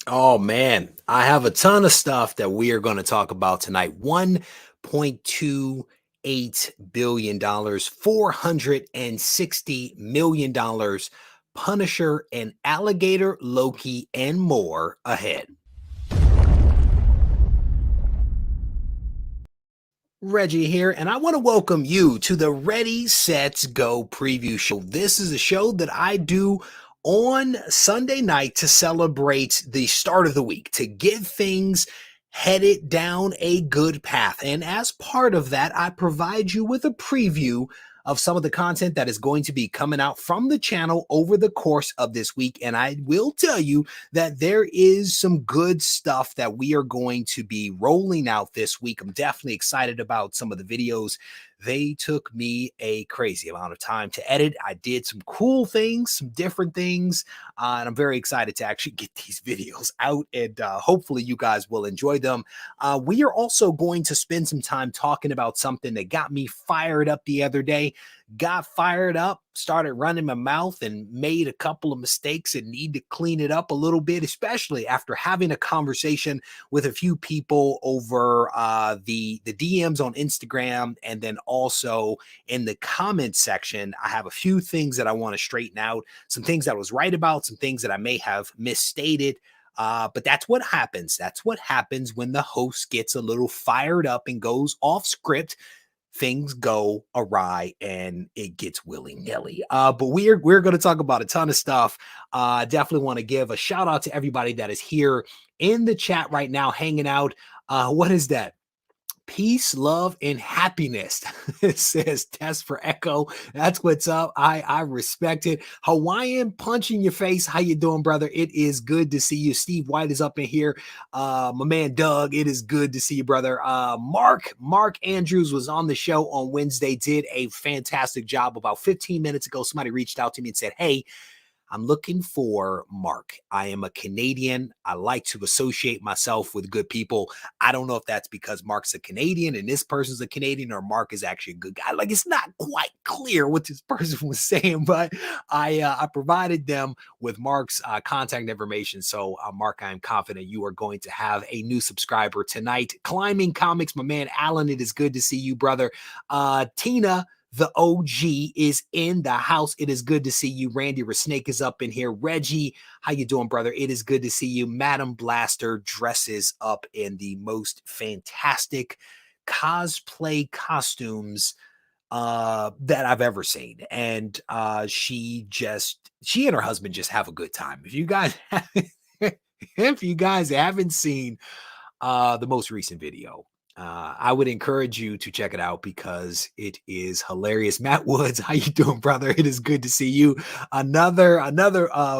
Oh man, I have a ton of stuff that we are going to talk about tonight. $1.28 billion, $460 million, Punisher and Alligator Loki, and more ahead. Reggie here, and I want to welcome you to the Ready, Sets, Go preview show. This is a show that I do on Sunday night to celebrate the start of the week, to get things headed down a good path. And as part of that, I provide you with a preview of some of the content that is going to be coming out from the channel over the course of this week. And I will tell you that there is some good stuff that we are going to be rolling out this week. I'm definitely excited about some of the videos. They took me a crazy amount of time to edit. I did some cool things, some different things, and I'm very excited to actually get these videos out, and hopefully you guys will enjoy them. We are also going to spend some time talking about something that got me fired up the other day. Got fired up, started running my mouth, and made a couple of mistakes and need to clean it up a little bit, especially after having a conversation with a few people over the DMs on Instagram, and then also in the comment section. I have a few things that I want to straighten out, some things that I was right about, some things that I may have misstated. But that's what happens. That's what happens when the host gets a little fired up and goes off script. Things go awry and it gets willy-nilly. But we're going to talk about a ton of stuff. Definitely want to give a shout out to everybody that is here in the chat right now, hanging out. What is that? Peace, love, and happiness. It says test for Echo. That's what's up. I respect it. Hawaiian punch in your face. How you doing, brother? It is good to see you. Steve White is up in here. My man Doug, it is good to see you, brother. Mark Andrews was on the show on Wednesday, did a fantastic job. About 15 minutes ago, somebody reached out to me and said, hey, I'm looking for Mark. I am a Canadian. I like to associate myself with good people. I don't know if that's because Mark's a Canadian and this person's a Canadian, or Mark is actually a good guy. Like, it's not quite clear what this person was saying, but I provided them with Mark's contact information. So, Mark, I am confident you are going to have a new subscriber tonight. Climbing Comics, my man Alan, it is good to see you, brother. Tina, the OG, is in the house. It is good to see you. Randy Resnake is up in here. Reggie, how you doing, brother? It is good to see you. Madam Blaster dresses up in the most fantastic cosplay costumes that I've ever seen. And she and her husband just have a good time. If you guys haven't seen the most recent video, I would encourage you to check it out because it is hilarious. Matt Woods, how you doing, brother? It is good to see you. Another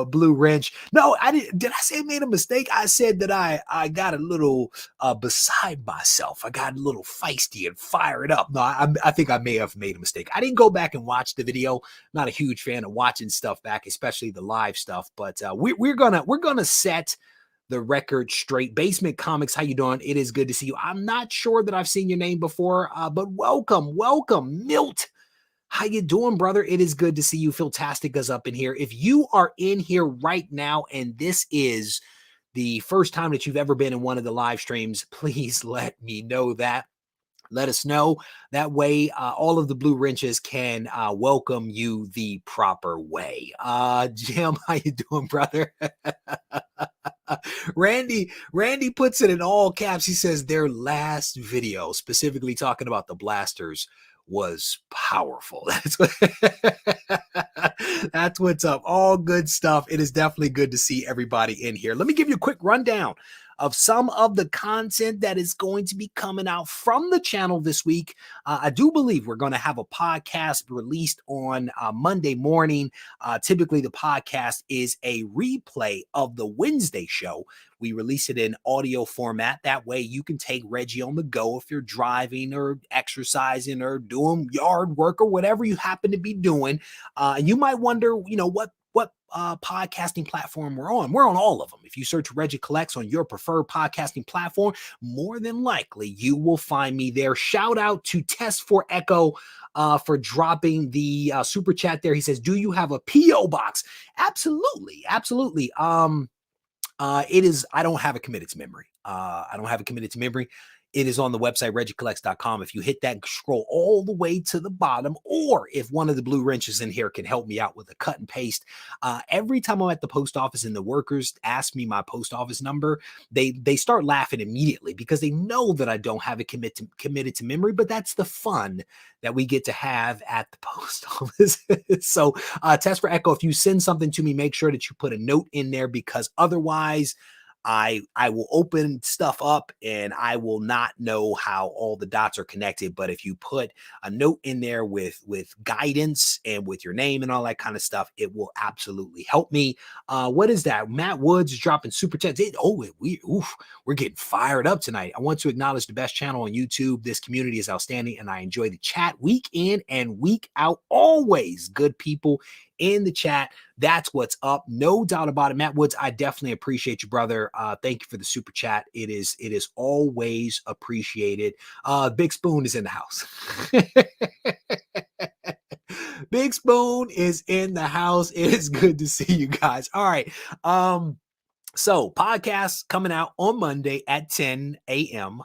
blue wrench. No, I didn't. Did I say I made a mistake? I said that I got a little beside myself. I got a little feisty and fired up. No, I think I may have made a mistake. I didn't go back and watch the video. Not a huge fan of watching stuff back, especially the live stuff. But we're gonna set the record straight. Basement Comics, how you doing? It is good to see you. I'm not sure that I've seen your name before, but welcome. Milt. How you doing, brother? It is good to see you. Philtastic is up in here. If you are in here right now and this is the first time that you've ever been in one of the live streams, please let me know that. Let us know. That way, all of the blue wrenches can welcome you the proper way. Jim, how you doing, brother? Randy puts it in all caps. He says their last video, specifically talking about the blasters, was powerful. That's what's up. All good stuff. It is definitely good to see everybody in here. Let me give you a quick rundown of some of the content that is going to be coming out from the channel this week. I do believe we're going to have a podcast released on Monday morning. Typically, the podcast is a replay of the Wednesday show. We release it in audio format. That way you can take Reggie on the go if you're driving or exercising or doing yard work or whatever you happen to be doing. And you might wonder, what podcasting platform we're on. We're on all of them. If you search Reggie Collects on your preferred podcasting platform, more than likely you will find me there. Shout out to Test for Echo for dropping the super chat there. He says, do you have a PO box? Absolutely. It is, I don't have it committed to memory. I don't have it committed to memory. It is on the website, regiecollects.com. If you hit that, scroll all the way to the bottom, or if one of the blue wrenches in here can help me out with a cut and paste. Every time I'm at the post office and the workers ask me my post office number, they start laughing immediately because they know that I don't have it committed to memory, but that's the fun that we get to have at the post office. So test for echo, if you send something to me, make sure that you put a note in there, because otherwise I will open stuff up and I will not know how all the dots are connected. But if you put a note in there with guidance and with your name and all that kind of stuff, it will absolutely help me. What is that? Matt Woods is dropping super chats. We're getting fired up tonight. I want to acknowledge the best channel on YouTube. This community is outstanding, and I enjoy the chat week in and week out. Always good people in the chat. That's what's up. No doubt about it. Matt Woods, I definitely appreciate you, brother. Thank you for the super chat. It is always appreciated. Big Spoon is in the house. Big Spoon is in the house. It is good to see you guys. All right. So podcasts coming out on Monday at 10 a.m.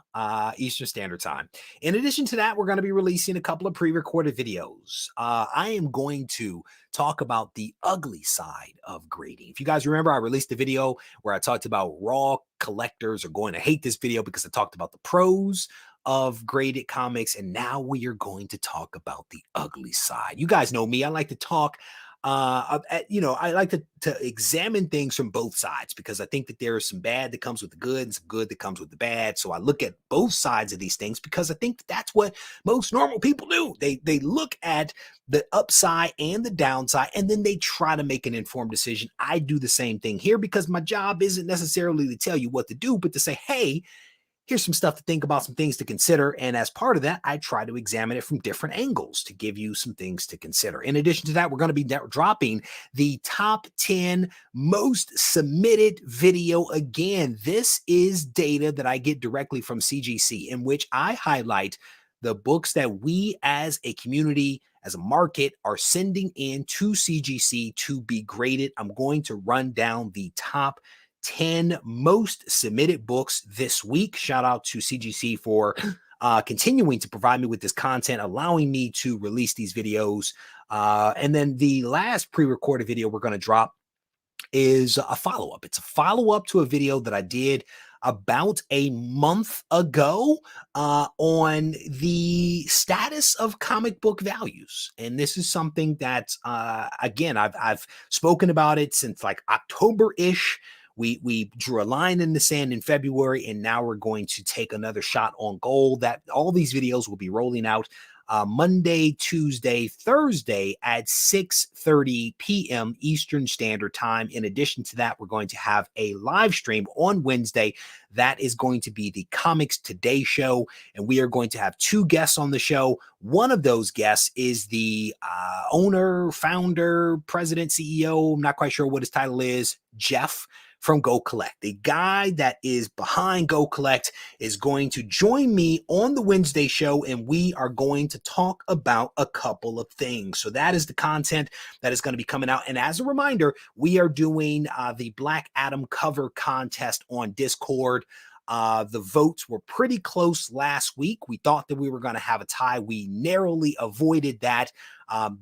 Eastern Standard Time. In addition to that, we're going to be releasing a couple of pre-recorded videos. I am going to talk about the ugly side of grading. If you guys remember, I released a video where I talked about raw collectors are going to hate this video because I talked about the pros of graded comics, and now we are going to talk about the ugly side. You guys know me. I like to talk I like to examine things from both sides, because I think that there is some bad that comes with the good and some good that comes with the bad. So I look at both sides of these things because I think that's what most normal people do. They look at the upside and the downside, and then they try to make an informed decision. I do the same thing here because my job isn't necessarily to tell you what to do, but to say, hey, here's some stuff to think about, some things to consider. And as part of that, I try to examine it from different angles to give you some things to consider. In addition to that, we're going to be dropping the top 10 most submitted video. Again, this is data that I get directly from CGC, in which I highlight the books that we as a community, as a market, are sending in to CGC to be graded. I'm going to run down the top 10 most submitted books this week. Shout out to CGC for continuing to provide me with this content, allowing me to release these videos. And then the last pre-recorded video we're going to drop is a follow-up. It's a follow-up to a video that I did about a month ago on the status of comic book values. And this is something that, again, I've spoken about it since like October-ish. We drew a line in the sand in February, and now we're going to take another shot on goal. That all these videos will be rolling out Monday, Tuesday, Thursday at 6:30 p.m. Eastern Standard Time. In addition to that, we're going to have a live stream on Wednesday. That is going to be the Comics Today show, and we are going to have two guests on the show. One of those guests is the owner, founder, president, CEO, I'm not quite sure what his title is, Jeff from Go Collect. The guy that is behind Go Collect is going to join me on the Wednesday show, and we are going to talk about a couple of things. So that is the content that is going to be coming out. And as a reminder, we are doing the Black Adam cover contest on Discord. The votes were pretty close last week. We thought that we were going to have a tie. We narrowly avoided that.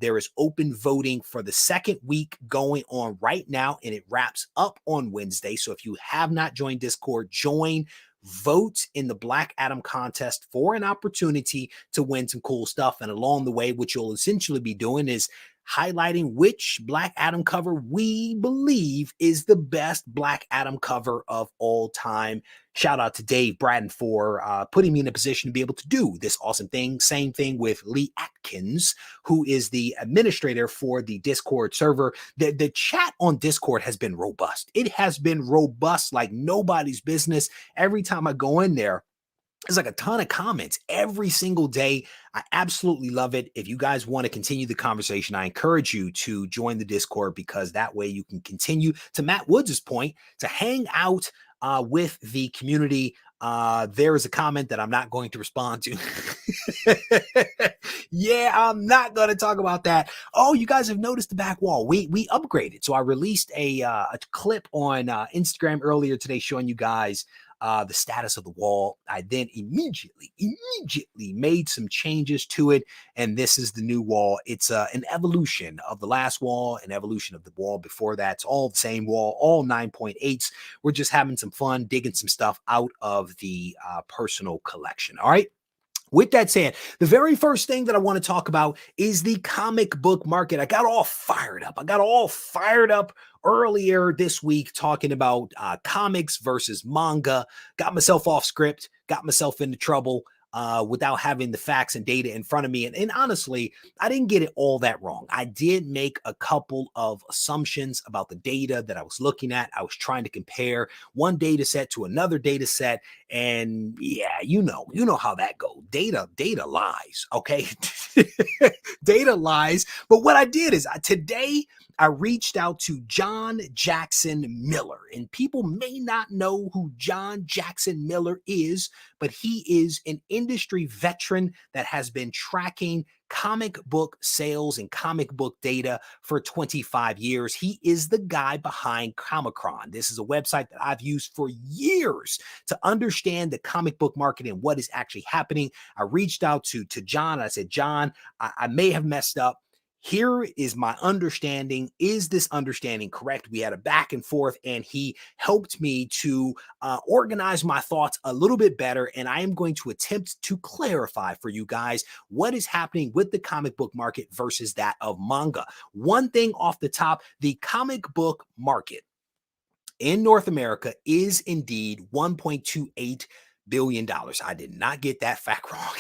There is open voting for the second week going on right now, and it wraps up on Wednesday. So if you have not joined Discord, join, vote in the Black Adam contest for an opportunity to win some cool stuff. And along the way, what you'll essentially be doing is highlighting which Black Adam cover we believe is the best Black Adam cover of all time. Shout out to Dave Bradden for putting me in a position to be able to do this awesome thing. Same thing with Lee Atkins, who is the administrator for the Discord server. The chat on Discord has been robust. It has been robust like nobody's business. Every time I go in there, there's like a ton of comments every single day. I absolutely love it. If you guys want to continue the conversation, I encourage you to join the Discord, because that way you can continue, to Matt Woods' point, to hang out with the community. There is a comment that I'm not going to respond to. Yeah, I'm not going to talk about that. Oh, you guys have noticed the back wall. We upgraded. So I released a clip on Instagram earlier today showing you guys the status of the wall. I then immediately made some changes to it, and this is the new wall. It's an evolution of the last wall, an evolution of the wall before that. It's all the same wall, all 9.8s. We're just having some fun, digging some stuff out of the personal collection. All right. With that said, the very first thing that I want to talk about is the comic book market. I got all fired up earlier this week talking about comics versus manga. Got myself off script, got myself into trouble without having the facts and data in front of me. And honestly, I didn't get it all that wrong. I did make a couple of assumptions about the data that I was looking at. I was trying to compare one data set to another data set. And yeah, you know how that goes. Data lies, okay? Data lies. But what I did is today I reached out to John Jackson Miller, and people may not know who John Jackson Miller is, but he is an industry veteran that has been tracking comic book sales and comic book data for 25 years. He is the guy behind Comicron. This is a website that I've used for years to understand the comic book market and what is actually happening. I reached out to John. I said, John, I may have messed up. Here is my understanding. Is this understanding correct? We had a back and forth, and he helped me to organize my thoughts a little bit better. And I am going to attempt to clarify for you guys what is happening with the comic book market versus that of manga. One thing off the top, the comic book market in North America is indeed $1.28 billion. I did not get that fact wrong.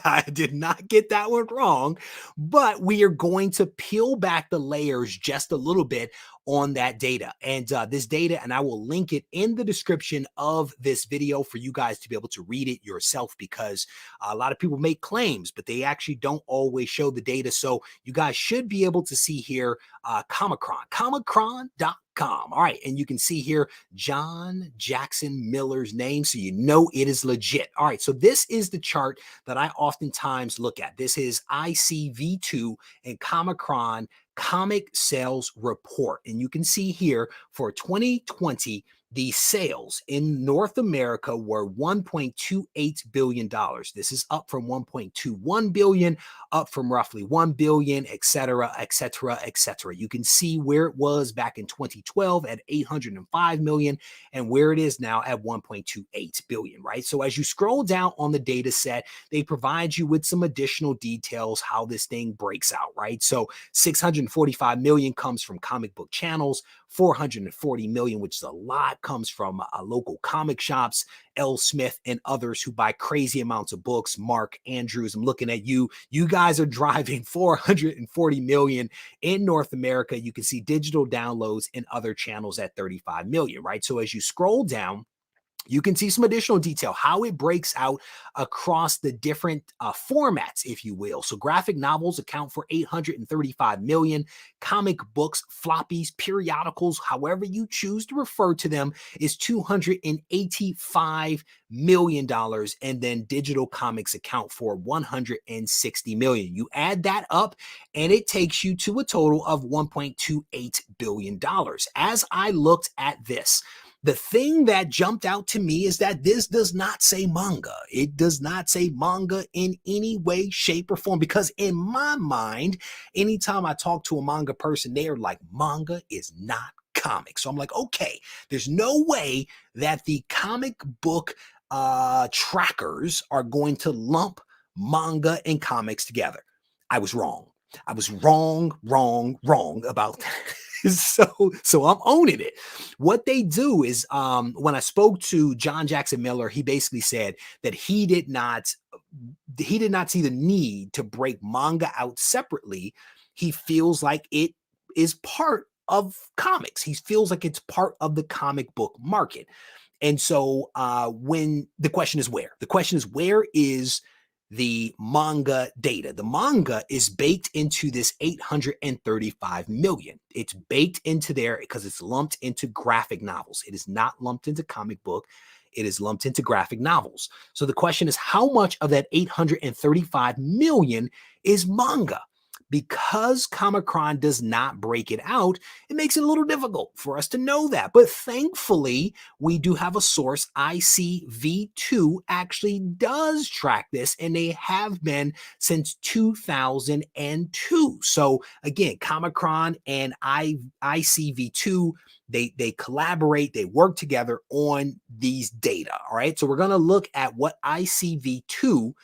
I did not get that one wrong, but we are going to peel back the layers just a little bit on that data. And this data, and I will link it in the description of this video for you guys to be able to read it yourself, because a lot of people make claims, but they actually don't always show the data. So you guys should be able to see here comicron.com. All right. And you can see here John Jackson Miller's name, so you know it is legit. All right. So this is the chart that I oftentimes look at. This is ICV2 and Comicron comic sales report. And you can see here for 2020, the sales in North America were $1.28 billion. This is up from $1.21 billion, up from roughly $1 billion, et cetera, et cetera, et cetera. You can see where it was back in 2012 at $805 million and where it is now at $1.28 billion, right? So as you scroll down on the data set, they provide you with some additional details how this thing breaks out, right? So 645 million comes from comic book channels, 440 million, which is a lot, comes from local comic shops, L. Smith and others who buy crazy amounts of books. Mark Andrews, I'm looking at you. You guys are driving 440 million in North America. You can see digital downloads and other channels at 35 million, right? So as you scroll down, you can see some additional detail, how it breaks out across the different formats, if you will. So graphic novels account for 835 million. Comic books, floppies, periodicals, however you choose to refer to them, is $285 million. And then digital comics account for 160 million. You add that up and it takes you to a total of $1.28 billion. As I looked at this, the thing that jumped out to me is that this does not say manga. It does not say manga in any way, shape, or form, because in my mind, anytime I talk to a manga person, they are like, manga is not comics. So I'm like, okay, there's no way that the comic book trackers are going to lump manga and comics together. I was wrong. I was wrong about that. So I'm owning it. What they do is, when I spoke to John Jackson Miller, he basically said that he did not see the need to break manga out separately. He feels like it is part of comics. He feels like it's part of the comic book market. And so when the question is where is the manga data? The manga is baked into this 835 million. It's baked into there because it's lumped into graphic novels. It is not lumped into comic book. It is lumped into graphic novels. So the question is, how much of that 835 million is manga? Because Comic-Con does not break it out, it makes it a little difficult for us to know that. But thankfully, we do have a source. ICV2 actually does track this, and they have been since 2002. So again, Comic-Con and ICV2, they collaborate, they work together on these data. All right. So we're going to look at what ICV2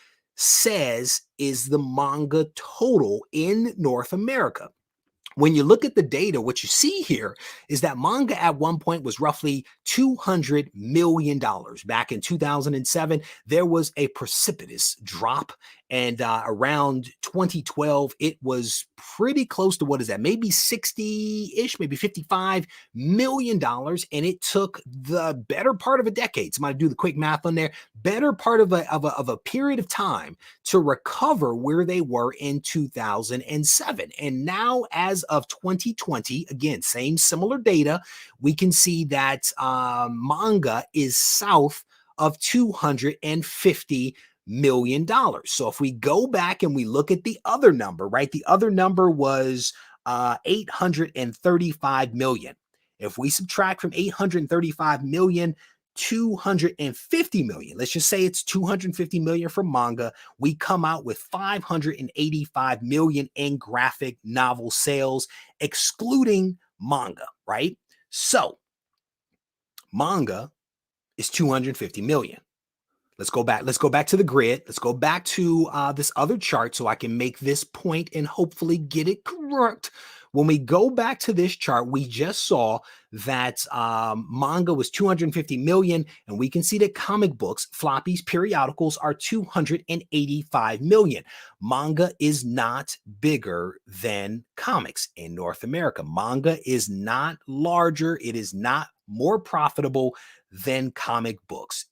says is the manga total in North America. When you look at the data, what you see here is that manga at one point was roughly $200 million. Back in 2007, there was a precipitous drop. And around 2012, it was pretty close to, what is that? Maybe 60-ish, maybe $55 million. And it took the better part of a decade. Somebody do the quick math on there. Better part of a period of time to recover where they were in 2007. And now, as of 2020, again, same similar data, we can see that manga is south of $250 million. So if we go back and we look at the other number, right? The other number was 835 million. If we subtract from 835 million, 250 million, let's just say it's 250 million for manga, we come out with 585 million in graphic novel sales, excluding manga, right? So manga is 250 million. Let's go back. Let's go back to the grid. Let's go back to this other chart so I can make this point and hopefully get it correct. When we go back to this chart, we just saw that manga was 250 million, and we can see that comic books, floppies, periodicals are 285 million. Manga is not bigger than comics in North America. Manga is not larger. It is not more profitable than comic books.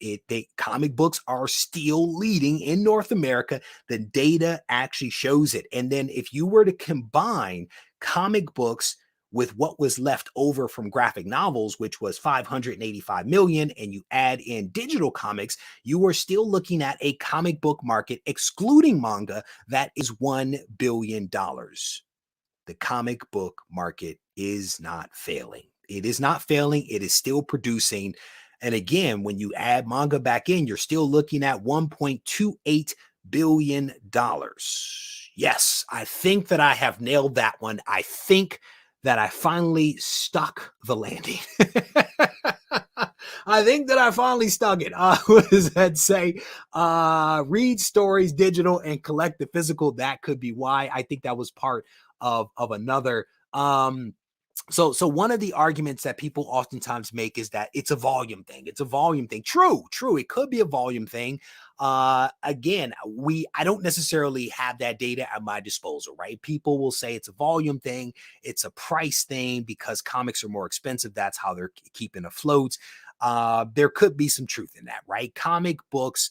Comic books are still leading in North America. The data actually shows it. And then if you were to combine comic books with what was left over from graphic novels, which was 585 million, and you add in digital comics, you are still looking at a comic book market, excluding manga, that is $1 billion. The comic book market is not failing. It is not failing. It is still producing. And again, when you add manga back in, you're still looking at $1.28 billion. Yes, I think that I have nailed that one. I think that I finally stuck the landing. I think that I finally stuck it. What does that say? Read stories digital and collect the physical. That could be why. I think that was part of another. So one of the arguments that people oftentimes make is that it's a volume thing. It's a volume thing. True. It could be a volume thing. Again, I don't necessarily have that data at my disposal, right? People will say it's a volume thing. It's a price thing because comics are more expensive. That's how they're keeping afloat. There could be some truth in that, right? Comic books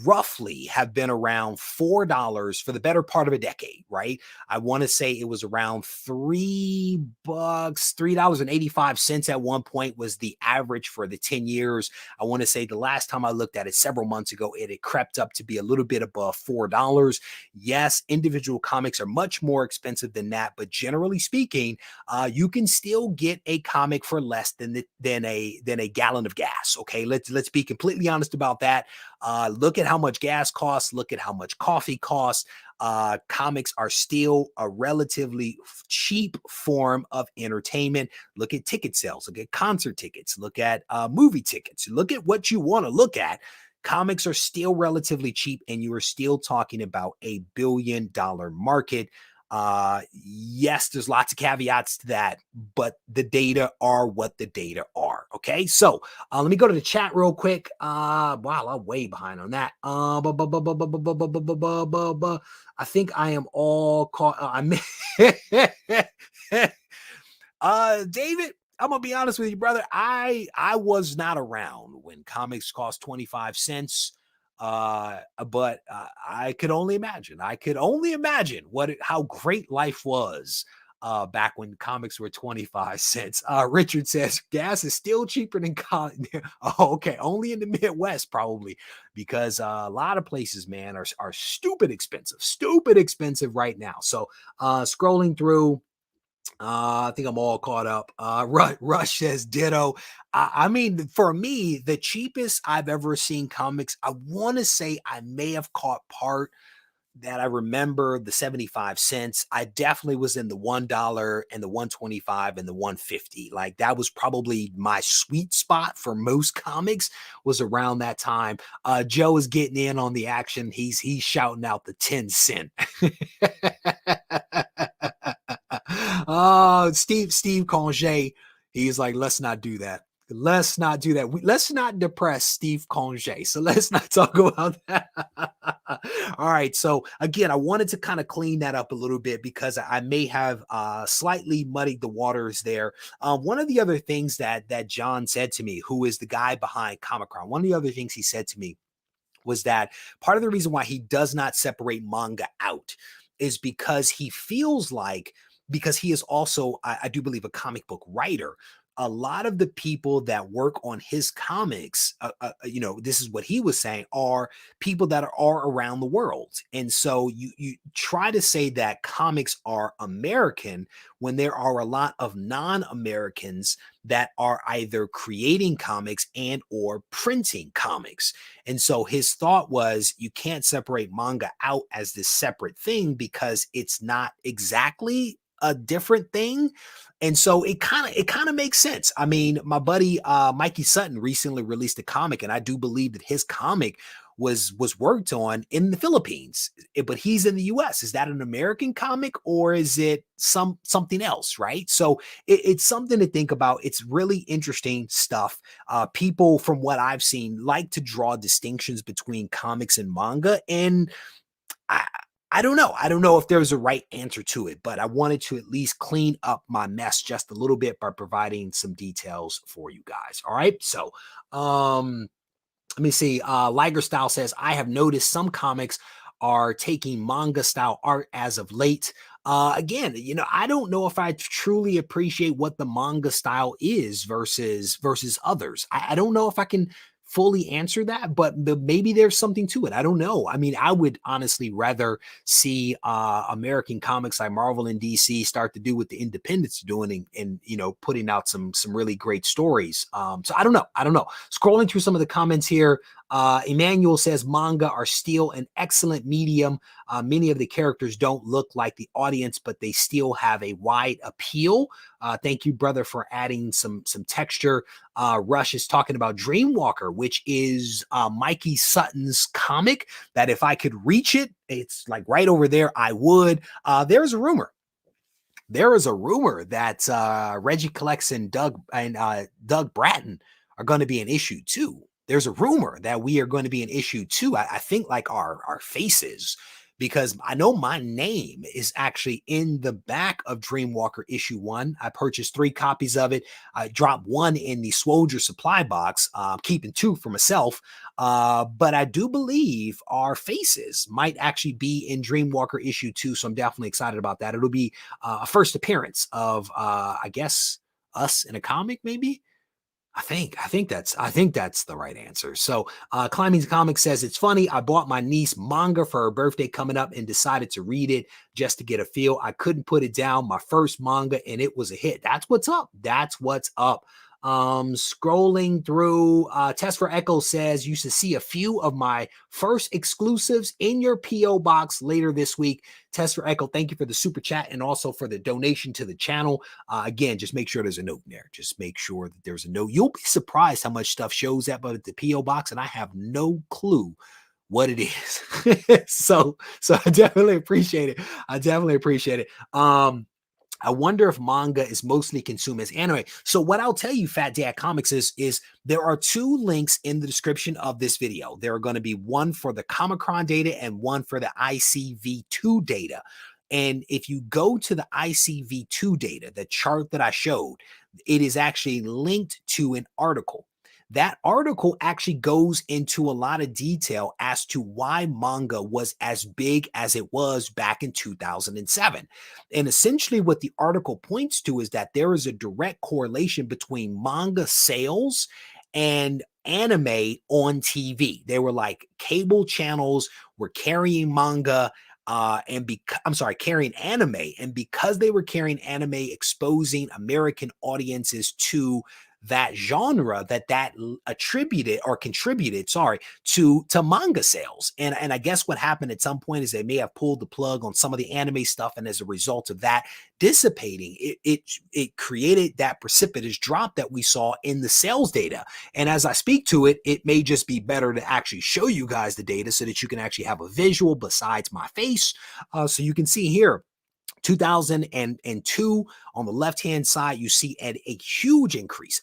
roughly have been around $4 for the better part of a decade, right? I want to say it was around $3, $3.85 at one point was the average for the 10 years. I want to say the last time I looked at it several months ago, it had crept up to be a little bit above $4. Yes, individual comics are much more expensive than that, but generally speaking, you can still get a comic for less than a gallon of gas. Okay, let's be completely honest about that. Look at how much gas costs. Look at how much coffee costs. Comics are still a relatively cheap form of entertainment. Look at ticket sales. Look at concert tickets. Look at movie tickets. Look at what you want to look at. Comics are still relatively cheap, and you are still talking about $1 billion market. Yes, there's lots of caveats to that, but the data are what the data are. Okay, so let me go to the chat real quick. Wow, I'm way behind on that. I think I am all caught. David, I'm gonna be honest with you, brother. I was not around when comics cost 25 cents. But I could only imagine. I could only imagine how great life was back when comics were 25 cents. Richard says gas is still cheaper than oh, okay, only in the Midwest, probably, because a lot of places, man, are stupid expensive right now. So scrolling through, I think I'm all caught up. Rush says ditto. I mean, for me, the cheapest I've ever seen comics, I want to say I may have caught part that I remember the 75 cents. I definitely was in the $1 and the 125 and the 150. Like that was probably my sweet spot for most comics, was around that time. Joe is getting in on the action. He's shouting out the 10 cent. Oh, Steve Conge. He's like, let's not do that. Let's not do that. Let's not depress Steve Conge. So let's not talk about that. All right. So again, I wanted to kind of clean that up a little bit because I may have slightly muddied the waters there. One of the other things that John said to me, who is the guy behind Comicron, one of the other things he said to me was that part of the reason why he does not separate manga out is because he feels like, because he is also, I do believe, a comic book writer. A lot of the people that work on his comics, this is what he was saying, are people that are around the world. And so you try to say that comics are American when there are a lot of non-Americans that are either creating comics and or printing comics. And so his thought was, you can't separate manga out as this separate thing because it's not exactly a different thing. And so it kind of makes sense. I mean, my buddy Mikey Sutton recently released a comic, and I do believe that his comic was worked on in the Philippines, but he's in the US. Is that an American comic or is it something else, right? So it's something to think about. It's really interesting stuff. People, from what I've seen, like to draw distinctions between comics and manga, and I I don't know. I don't know if there's a right answer to it, but I wanted to at least clean up my mess just a little bit by providing some details for you guys. All right. So, let me see. Liger Style says, I have noticed some comics are taking manga style art as of late. Again, I don't know if I truly appreciate what the manga style is versus others. I don't know if I can fully answer that, but maybe there's something to it. I don't know. I mean, I would honestly rather see American comics like Marvel and DC start to do what the independents are doing, and putting out some really great stories. So I don't know. Scrolling through some of the comments here, Emmanuel says manga are still an excellent medium. Many of the characters don't look like the audience, but they still have a wide appeal. Thank you, brother, for adding some texture. Rush is talking about Dreamwalker, which is Mikey Sutton's comic, that if I could reach it, it's like right over there, I would. There's a rumor. There is a rumor that Regie Collects and Doug Bratton are going to be an issue too. There's a rumor that we are going to be an issue too. I think like our faces, because I know my name is actually in the back of Dreamwalker issue 1. I purchased 3 copies of it. I dropped 1 in the Swoldier supply box, keeping 2 for myself. But I do believe our faces might actually be in Dreamwalker issue 2. So I'm definitely excited about that. It'll be a first appearance of, I guess, us in a comic, maybe. I think that's the right answer. So Climbing Comic says, it's funny, I bought my niece manga for her birthday coming up and decided to read it just to get a feel. I couldn't put it down. My first manga, and it was a hit. That's what's up. That's what's up. Scrolling through, Test for Echo says, you should see a few of my first exclusives in your PO box later this week. Test for Echo, thank you for the super chat and also for the donation to the channel. Again, just make sure there's a note in there. Just make sure that there's a note. You'll be surprised how much stuff shows up at the PO box, and I have no clue what it is. so I definitely appreciate it. I wonder if manga is mostly consumed as anime. So what I'll tell you, Fat Dad Comics, is there are 2 links in the description of this video. There are going to be one for the Comicron data and one for the ICV2 data. And if you go to the ICV2 data, the chart that I showed, it is actually linked to an article. That article actually goes into a lot of detail as to why manga was as big as it was back in 2007. And essentially, what the article points to is that there is a direct correlation between manga sales and anime on TV. They were like cable channels were carrying manga carrying anime. And because they were carrying anime, exposing American audiences to that genre, that attributed or contributed, to manga sales. And I guess what happened at some point is they may have pulled the plug on some of the anime stuff, and as a result of that dissipating, it created that precipitous drop that we saw in the sales data. And as I speak to it, it may just be better to actually show you guys the data so that you can actually have a visual besides my face. So you can see here 2002 on the left-hand side, you see a huge increase,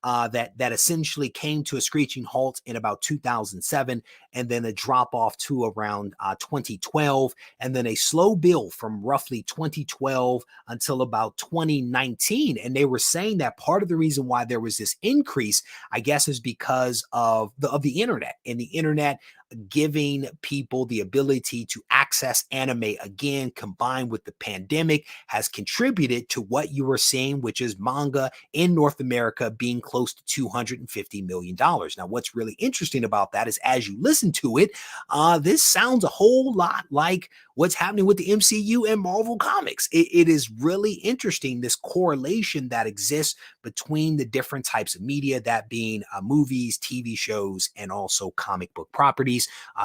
that essentially came to a screeching halt in about 2007, and then a drop off to around 2012, and then a slow build from roughly 2012 until about 2019. And they were saying that part of the reason why there was this increase, I guess, is because of the internet, and the internet giving people the ability to access anime again, combined with the pandemic, has contributed to what you are seeing, which is manga in North America being close to $250 million. Now, what's really interesting about that is as you listen to it, this sounds a whole lot like what's happening with the MCU and Marvel Comics. It is really interesting, this correlation that exists between the different types of media, that being movies, TV shows, and also comic book properties.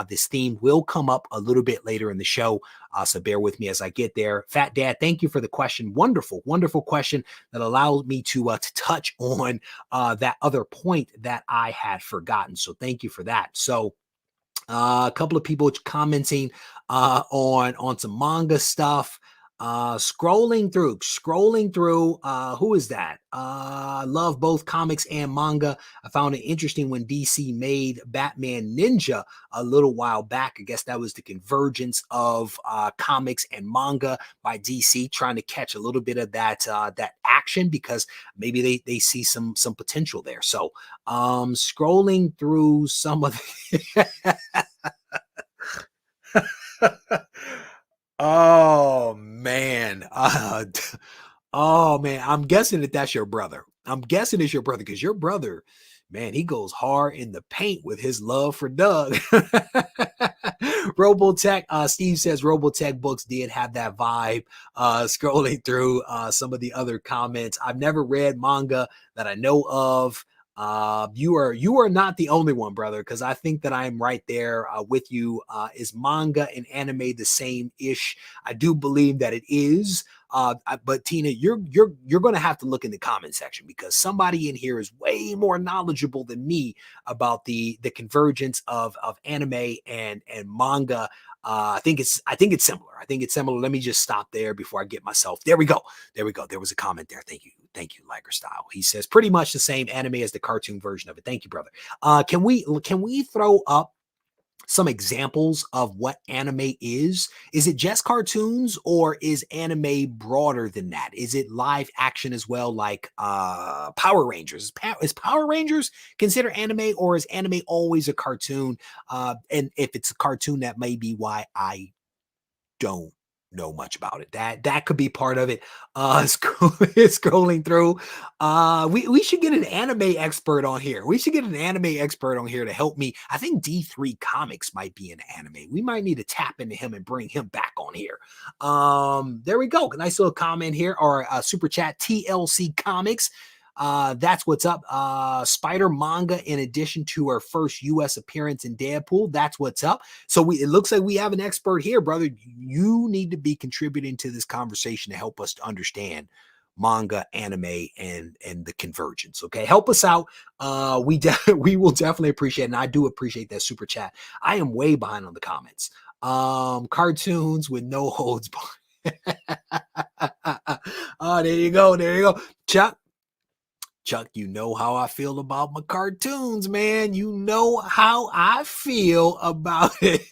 This theme will come up a little bit later in the show, so bear with me as I get there. Fat Dad, thank you for the question. Wonderful, wonderful question that allows me to touch on that other point that I had forgotten. So thank you for that. So a couple of people commenting on some manga stuff. Scrolling through. Who is that? Love both comics and manga. I found it interesting when DC made Batman Ninja a little while back. I guess that was the convergence of comics and manga by DC, trying to catch a little bit of that action, because maybe they see some potential there. So scrolling through some of the Oh man. Oh man. I'm guessing that's your brother. I'm guessing it's your brother, because your brother, man, he goes hard in the paint with his love for Doug. Robotech, Steve says Robotech books did have that vibe. Scrolling through some of the other comments. I've never read manga that I know of. You are not the only one, brother, because I think that I am right there with you. Is manga and anime the same ish? I do believe that it is. But Tina, you're going to have to look in the comment section, because somebody in here is way more knowledgeable than me about the convergence of anime and manga. I think it's similar. Let me just stop there before I get myself. There we go. There was a comment there. Thank you, Liger Style. He says pretty much the same anime as the cartoon version of it. Thank you, brother. Can we throw up some examples of what anime is? Is it just cartoons, or is anime broader than that? Is it live action as well, like Power Rangers? Is Power Rangers considered anime, or is anime always a cartoon? And if it's a cartoon, that may be why I don't know much about it. That could be part of it. Scrolling through. We should get an anime expert on here. To help me. I think D3 Comics might be an anime. We might need to tap into him and bring him back on here. There we go. Nice little comment here, or super chat. TLC Comics. That's what's up. Spider Manga, in addition to her first U.S. appearance in Deadpool. That's what's up. So it looks like we have an expert here, brother. You need to be contributing to this conversation to help us to understand manga, anime, and the convergence. Okay, help us out. We will definitely appreciate it, and I do appreciate that super chat. I am way behind on the comments. Cartoons with no holds barred. Oh, there you go. Chuck. Chuck, you know how I feel about my cartoons, man. You know how I feel about it.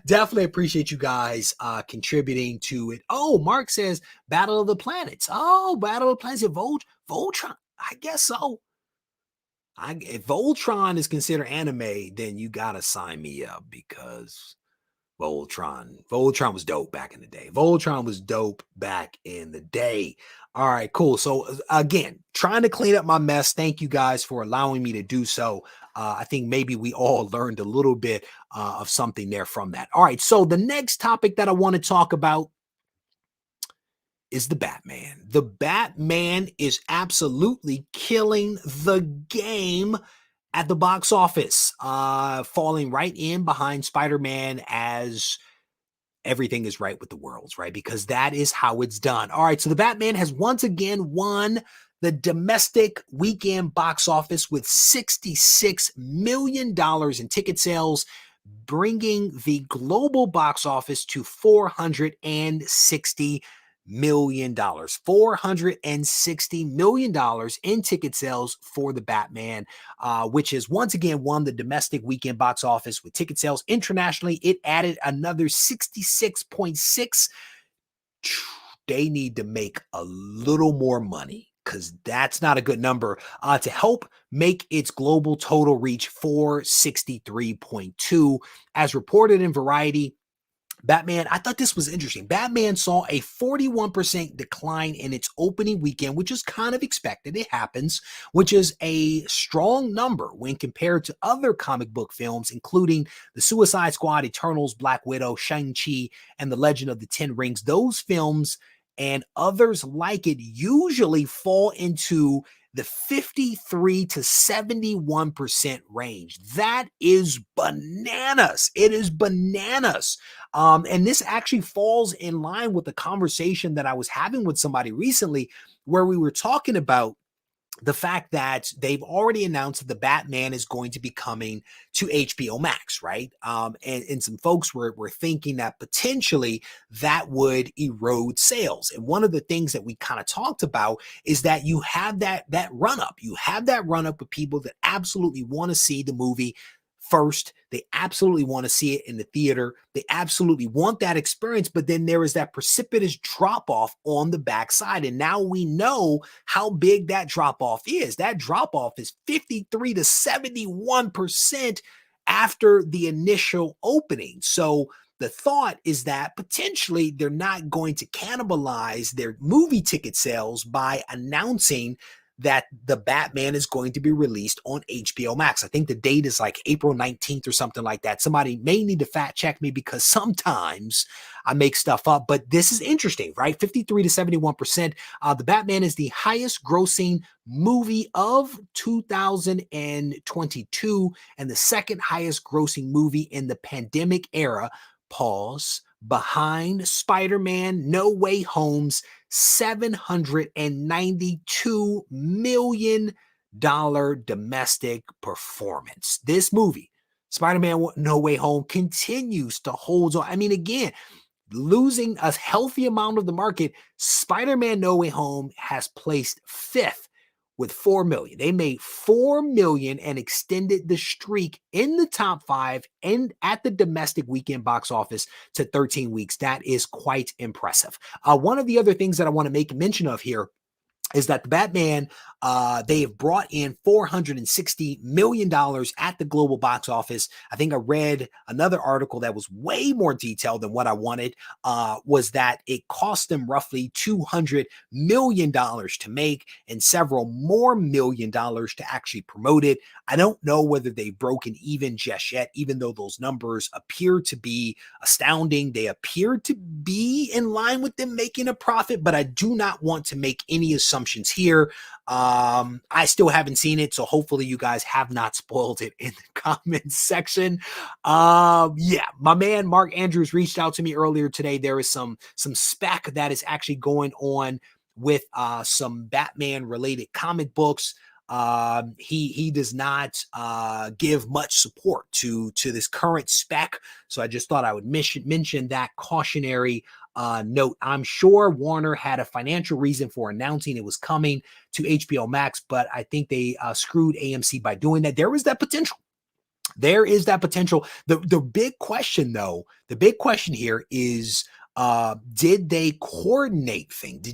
Definitely appreciate you guys contributing to it. Oh, Mark says Battle of the Planets. Oh, Battle of the Planets. Voltron. I guess so. If Voltron is considered anime, then you gotta sign me up because Voltron was dope back in the day. Voltron was dope back in the day. All right, cool. So again, trying to clean up my mess. Thank you guys for allowing me to do so. I think maybe we all learned a little bit of something there from that. All right, so the next topic that I want to talk about is the Batman. The Batman is absolutely killing the game at the box office, falling right in behind Spider-Man as everything is right with the worlds, right? Because that is how it's done. All right, so the Batman has once again won the domestic weekend box office with $66 million in ticket sales, bringing the global box office to $460 million. $460 million in ticket sales for the Batman, which has once again won the domestic weekend box office with ticket sales. Internationally, it added another 66.6. They need to make a little more money because that's not a good number to help make its global total reach 463.2. As reported in Variety, Batman, I thought this was interesting. Batman saw a 41% decline in its opening weekend, which is kind of expected. It happens, which is a strong number when compared to other comic book films, including The Suicide Squad, Eternals, Black Widow, Shang-Chi, and The Legend of the Ten Rings. Those films and others like it usually fall into the 53 to 71% range. That is bananas. It is bananas. And this actually falls in line with the conversation that I was having with somebody recently, where we were talking about the fact that they've already announced that the Batman is going to be coming to HBO Max, right? And some folks were thinking that potentially that would erode sales. And one of the things that we kind of talked about is that you have that run up. You have that run up of people that absolutely want to see the movie first. They absolutely want to see it in the theater. They absolutely want that experience, but then there is that precipitous drop off on the backside. And now we know how big that drop off is. That drop off is 53 to 71% after the initial opening. So the thought is that potentially they're not going to cannibalize their movie ticket sales by announcing that the Batman is going to be released on HBO Max. I think the date is like April 19th or something like that. Somebody may need to fact check me because sometimes I make stuff up, but this is interesting, right? 53 to 71%. The Batman is the highest grossing movie of 2022 and the second highest grossing movie in the pandemic era. Pause. Behind Spider-Man No Way Home's $792 million domestic performance. This movie, Spider-Man No Way Home, continues to hold on. I mean, again, losing a healthy amount of the market, Spider-Man No Way Home has placed fifth with 4 million. They made 4 million and extended the streak in the top 5 and at the domestic weekend box office to 13 weeks. That is quite impressive. One of the other things that I want to make mention of here is that the Batman, they have brought in $460 million at the global box office. I think I read another article that was way more detailed than what I wanted, was that it cost them roughly $200 million to make and several more $1 million to actually promote it. I don't know whether they've broken even just yet, even though those numbers appear to be astounding. They appear to be in line with them making a profit, but I do not want to make any assumptions here. I still haven't seen it, so hopefully you guys have not spoiled it in the comments section. Yeah, my man Mark Andrews reached out to me earlier today. There is some spec that is actually going on with some Batman related comic books. He does not give much support to this current spec, so I just thought I would mention that cautionary note. I'm sure Warner had a financial reason for announcing it was coming to HBO Max, but I think they screwed AMC by doing that. There is that potential. There is that potential. The big question, though, the big question here is, did they coordinate things?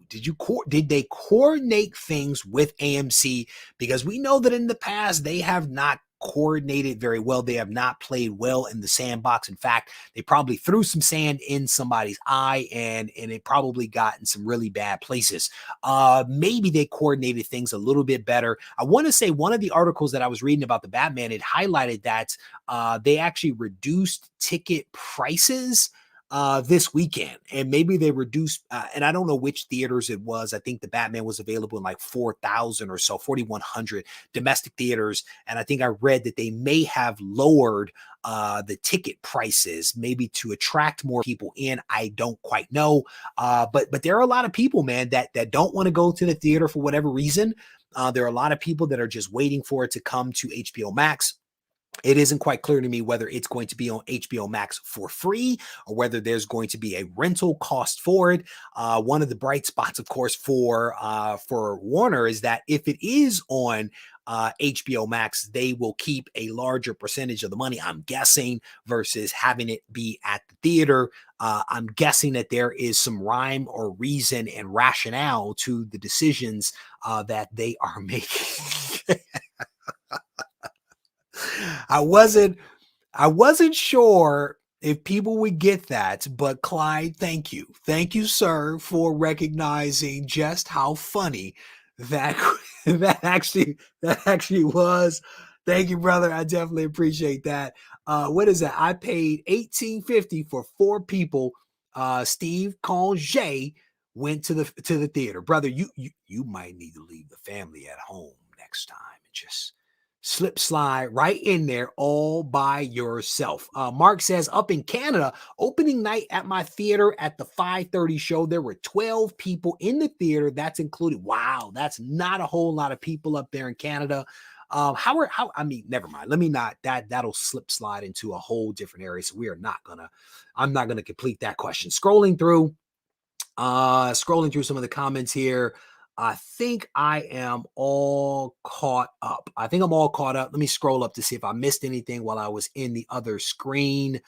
Did they coordinate things with AMC? Because we know that in the past they have not coordinated very well. They have not played well in the sandbox. In fact, they probably threw some sand in somebody's eye, and it probably got in some really bad places. Maybe they coordinated things a little bit better. I want to say one of the articles that I was reading about the Batman, it highlighted that they actually reduced ticket prices this weekend, and maybe they reduced, and I don't know which theaters it was. I think the Batman was available in like 4,000 or so, 4,100 domestic theaters, and I think I read that they may have lowered the ticket prices, maybe to attract more people in. I don't quite know, but there are a lot of people, man, that don't want to go to the theater for whatever reason. There are a lot of people that are just waiting for it to come to HBO Max. It isn't quite clear to me whether it's going to be on HBO Max for free or whether there's going to be a rental cost for it. One of the bright spots, of course, for Warner is that if it is on HBO Max, they will keep a larger percentage of the money, I'm guessing, versus having it be at the theater. I'm guessing that there is some rhyme or reason and rationale to the decisions that they are making. I wasn't sure if people would get that, but Clyde, thank you. Thank you, sir, for recognizing just how funny that that actually was. Thank you, brother. I definitely appreciate that. What is that? I paid $18.50 for 4 people. Steve Congé went to the theater. Brother, you might need to leave the family at home next time and just slip slide right in there all by yourself. Mark says, up in Canada, opening night at my theater at the 5:30 show, there were 12 people in the theater. That's included. Wow, that's not a whole lot of people up there in Canada. I mean, never mind. Let me not, that'll slip slide into a whole different area. So I'm not gonna complete that question. Scrolling through some of the comments here. I think I am all caught up. Let me scroll up to see if I missed anything while I was in the other screen.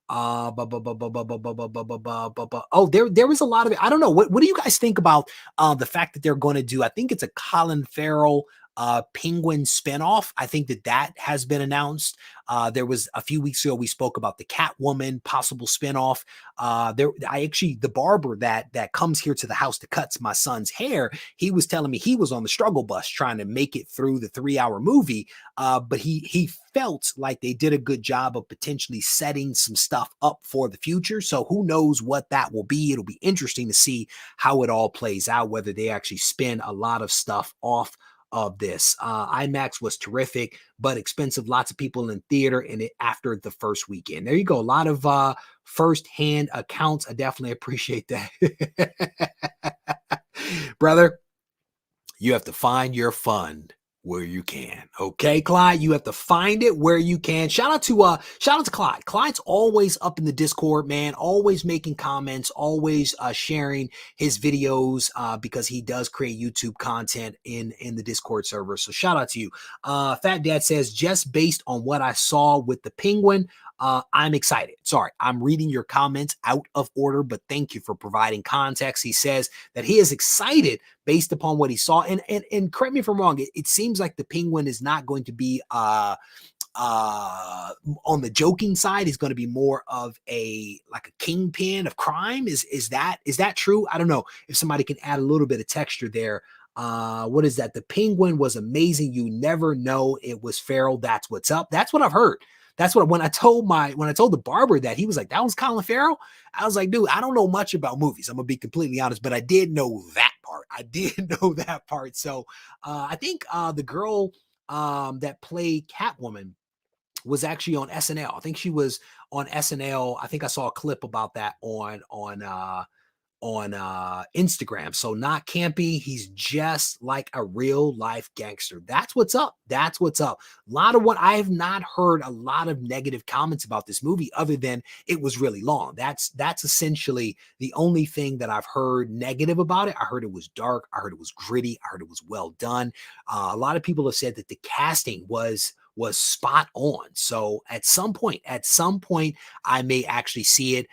Oh, there was a lot of it. I don't know. What do you guys think about the fact that they're going to do? I think it's a Colin Farrell Penguin spinoff. I think that has been announced. There was a few weeks ago we spoke about the Catwoman possible spinoff. The barber that comes here to the house to cuts my son's hair, he was telling me he was on the struggle bus trying to make it through the 3-hour movie. But he felt like they did a good job of potentially setting some stuff up for the future. So who knows what that will be? It'll be interesting to see how it all plays out, whether they actually spin a lot of stuff off of this. IMAX was terrific, but expensive. Lots of people in theater and it after the first weekend. There you go. A lot of first-hand accounts. I definitely appreciate that. Brother, you have to find your fund where you can. Okay, Clyde, you have to find it where you can. Shout out to Clyde. Clyde's always up in the Discord, man, always making comments, always sharing his videos because he does create YouTube content in the Discord server. So shout out to you. Fat Dad says, just based on what I saw with the Penguin, I'm excited. Sorry, I'm reading your comments out of order, but thank you for providing context. He says that he is excited based upon what he saw. And correct me if I'm wrong, it seems like the Penguin is not going to be on the joking side. He's going to be more of a kingpin of crime. Is that true? I don't know if somebody can add a little bit of texture there. What is that? The Penguin was amazing. You never know it was Farrell. That's what's up. That's what I've heard. That's what when I told the barber that, he was like, that was Colin Farrell. I was like, dude, I don't know much about movies. I'm gonna be completely honest, but I did know that part. So I think the girl that played Catwoman was actually on SNL. I think she was on SNL. I think I saw a clip about that on Instagram. So not campy. He's just like a real life gangster. That's what's up. That's what's up. A lot of what I have not heard a lot of negative comments about this movie other than it was really long. That's essentially the only thing that I've heard negative about it. I heard it was dark. I heard it was gritty. I heard it was well done. A lot of people have said that the casting was spot on. So at some point, I may actually see it.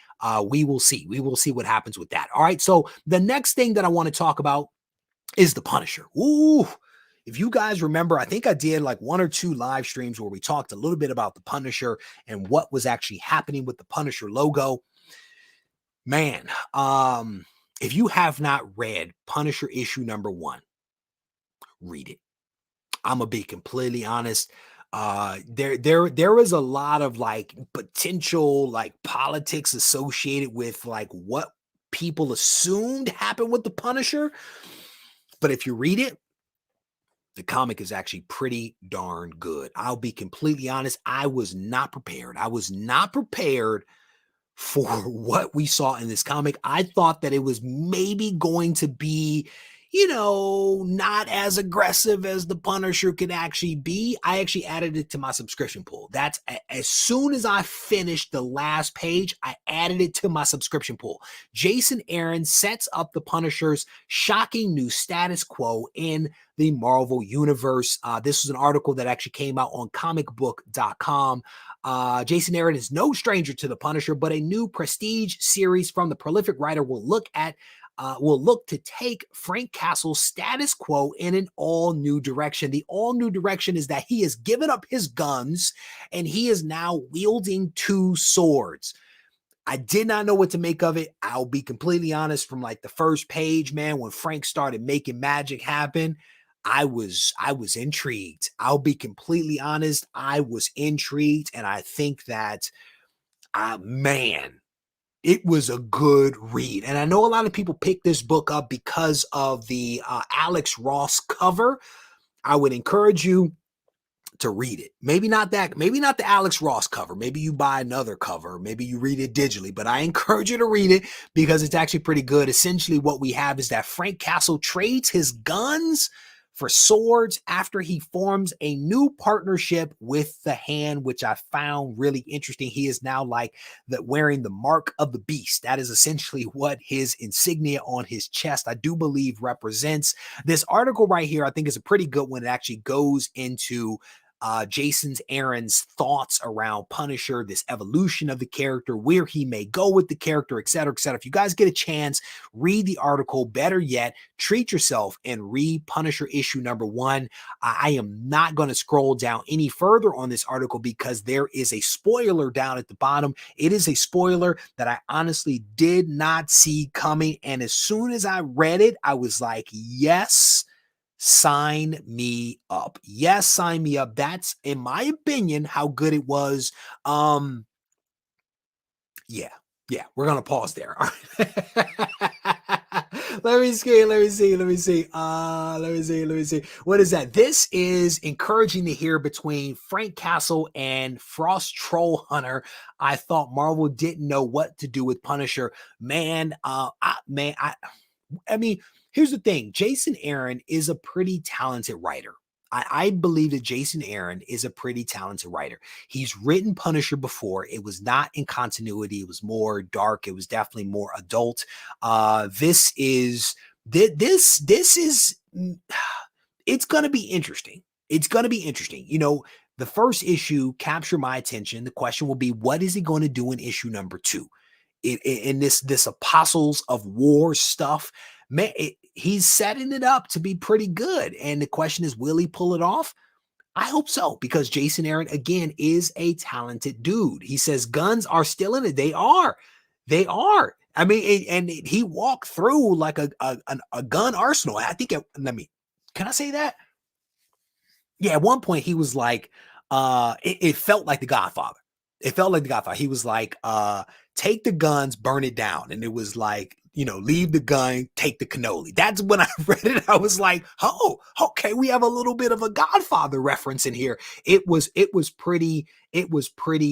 We will see. We will see what happens with that. All right. So the next thing that I want to talk about is the Punisher. Ooh. If you guys remember, I think I did like 1 or 2 live streams where we talked a little bit about the Punisher and what was actually happening with the Punisher logo. Man, if you have not read Punisher issue number 1, read it. I'm gonna be completely honest. There is a lot of like potential like politics associated with like what people assumed happened with the Punisher. But if you read it, the comic is actually pretty darn good. I'll be completely honest. I was not prepared. I was not prepared for what we saw in this comic. I thought that it was maybe going to be, not as aggressive as the Punisher could actually be. I actually added it to my subscription pool. That's as soon as I finished the last page, I added it to my subscription pool. Jason Aaron sets up the Punisher's shocking new status quo in the Marvel Universe. This was an article that actually came out on comicbook.com. Jason Aaron is no stranger to the Punisher, but a new prestige series from the prolific writer will look to take Frank Castle's status quo in an all-new direction. The all-new direction is that he has given up his guns and he is now wielding 2 swords. I did not know what to make of it. I'll be completely honest, from like the first page, man, when Frank started making magic happen, I was intrigued. I'll be completely honest. I was intrigued. And I think that, man, it was a good read. And I know a lot of people picked this book up because of the Alex Ross cover. I would encourage you to read it. Maybe not the Alex Ross cover. Maybe you buy another cover. Maybe you read it digitally, but I encourage you to read it because it's actually pretty good. Essentially what we have is that Frank Castle trades his guns for swords after he forms a new partnership with the Hand, which I found really interesting. He is now like wearing the mark of the beast. That is essentially what his insignia on his chest, I do believe, represents. This article right here, I think, is a pretty good one. It actually goes into Jason Aaron's thoughts around Punisher, this evolution of the character, where he may go with the character, etc., etc. If you guys get a chance, read the article. Better yet, treat yourself and read Punisher issue number 1. I am not going to scroll down any further on this article because there is a spoiler down at the bottom. It is a spoiler that I honestly did not see coming. And as soon as I read it, I was like, yes, sign me up. Yes, sign me up. That's, in my opinion, how good it was. Yeah, we're gonna pause there. All right. Let me see. What is that? This is encouraging to hear between Frank Castle and Frost Troll Hunter. I thought Marvel didn't know what to do with Punisher. Man, I mean, here's the thing. Jason Aaron is a pretty talented writer. I believe that Jason Aaron is a pretty talented writer. He's written Punisher before. It was not in continuity. It was more dark. It was definitely more adult. This is, it's going to be interesting. It's going to be interesting. The first issue captured my attention. The question will be, what is he going to do in issue number 2? In this Apostles of War stuff, man, he's setting it up to be pretty good. And the question is, will he pull it off? I hope so, because Jason Aaron, again, is a talented dude. He says guns are still in it. They are. I mean, and he walked through like a gun arsenal. I think, can I say that? Yeah, at one point he was like, it felt like The Godfather. It felt like The Godfather. He was like, take the guns, burn it down. And it was like, leave the gun, take the cannoli. That's when I read it. I was like, oh, okay, we have a little bit of a Godfather reference in here. It was pretty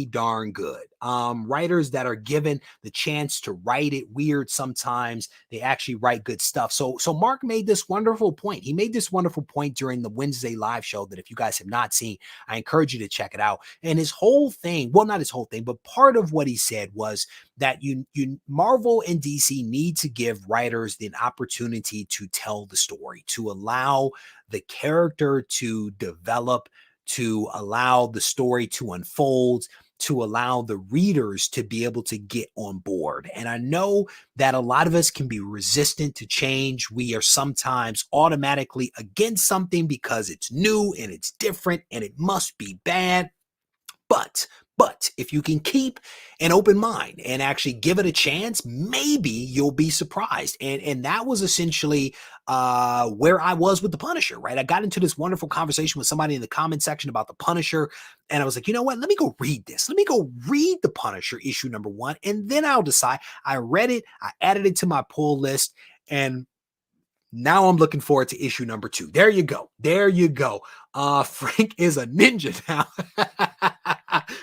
darn good. writers that are given the chance to write it weird sometimes, they actually write good stuff. So Mark made this wonderful point. He made this wonderful point during the Wednesday live show that if you guys have not seen, I encourage you to check it out. And his whole thing, well, not his whole thing, but part of what he said was that you Marvel and DC need to give writers the opportunity to tell the story, to allow the character to develop, to allow the story to unfold, to allow the readers to be able to get on board. And I know that a lot of us can be resistant to change. We are sometimes automatically against something because it's new and it's different and it must be bad. But if you can keep an open mind and actually give it a chance, maybe you'll be surprised. And that was essentially where I was with The Punisher, right? I got into this wonderful conversation with somebody in the comment section about The Punisher. And I was like, you know what? Let me go read this. Let me go read The Punisher issue #1. And then I'll decide. I read it. I added it to my pull list. And now I'm looking forward to issue #2. There you go. There you go. Frank is a ninja now.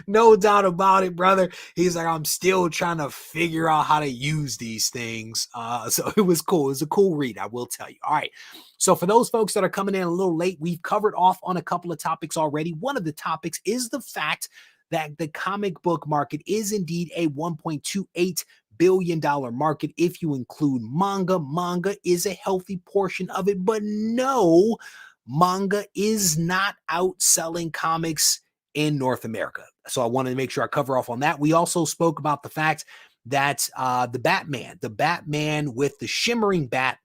No doubt about it, brother. He's like, I'm still trying to figure out how to use these things. So it was cool. It was a cool read, I will tell you. All right. So for those folks that are coming in a little late, we've covered off on a couple of topics already. One of the topics is the fact that the comic book market is indeed a $1.28 billion market if you include manga. Manga is a healthy portion of it, but no, manga is not outselling comics in North America. So I wanted to make sure I cover off on that. We also spoke about the fact that the Batman with the shimmering bat